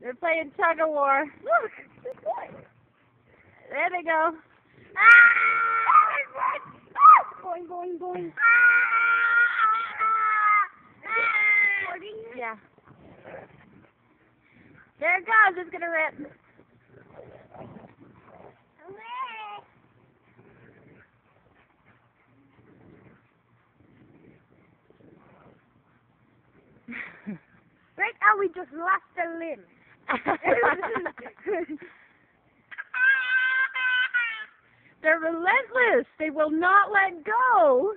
They're playing tug of war. Look, they're going. There they go. Going, going, going. Yeah. There it goes. It's gonna rip. Right now we just lost a limb. They're relentless. They will not let go.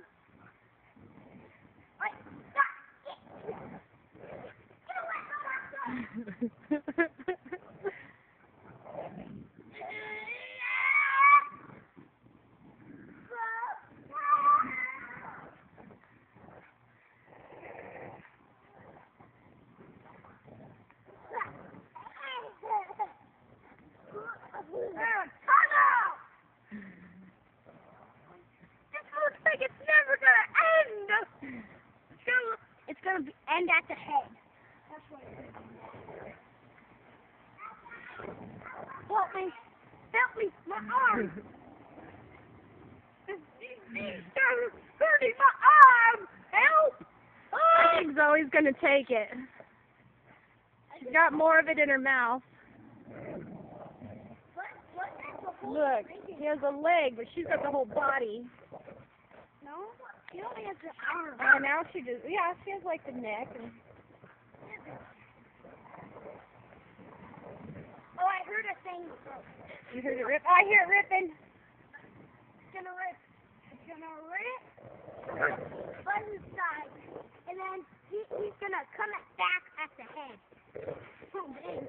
It's never gonna end. It's gonna end at the head. That's what it is. Help me! Help me! My arm! These are hurting my arm! Help! I think Zoe's gonna take it. She's got more of it in her mouth. Look, he has a leg, but she's got the whole body. No, she only has the arm. Oh, now she just, yeah, she has like the neck. And... Oh, I heard a thing. You heard it rip? I hear it ripping. It's gonna rip. It's gonna rip. Button's side. And then he's gonna come back at the head. Oh, dang.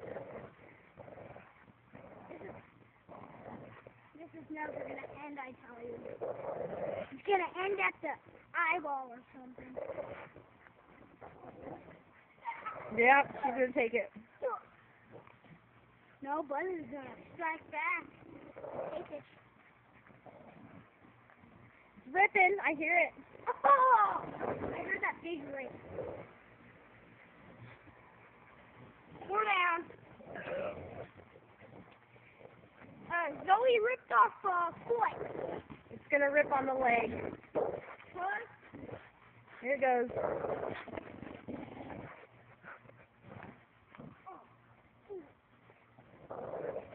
This is never gonna end, I tell you. It's gonna end at the eyeball or something. Yep, she's gonna take it. No, Button's gonna strike back. Take it. It's ripping. I hear it. Oh! I heard that big rip. Go down. Zoe ripped off foot. It's gonna rip on the leg. What? Here it goes.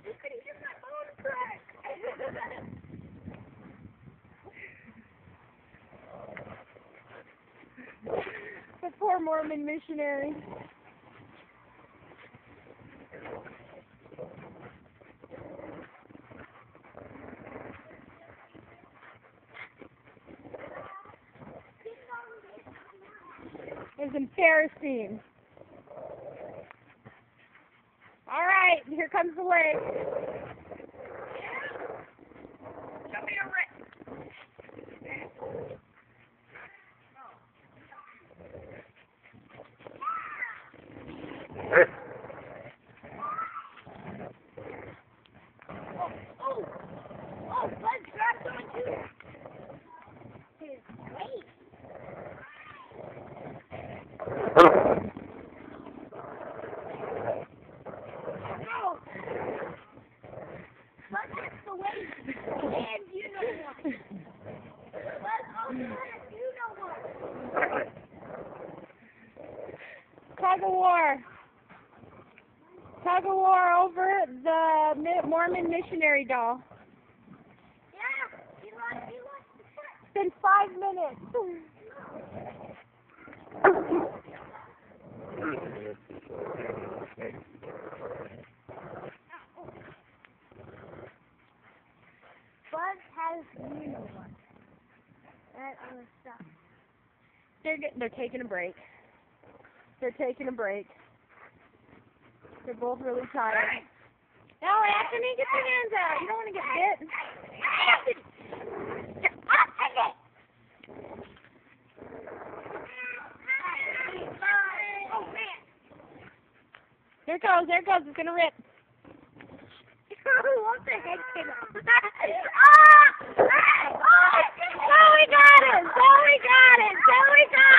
You couldn't get my bone crack. The poor Mormon missionary. It's embarrassing. All right, here comes the leg. Show me a rip. Oh, Bud grabbed onto his waist. No! Bud gets the waist. And you know what? Bud also has you know what? Tug of war. Tug of war over the Mormon missionary doll. Yeah, he lost the foot. It's been 5 minutes. Bud has you know what? That other stuff. They're taking a break. They're taking a break. They're both really tired. No, Anthony, get your hands out. You don't want to get bit. Oh, man. There it goes. There it goes. It's going to rip. What the heck came out? Oh, we got it! Zoe got it! Zoe got it! Zoe got it!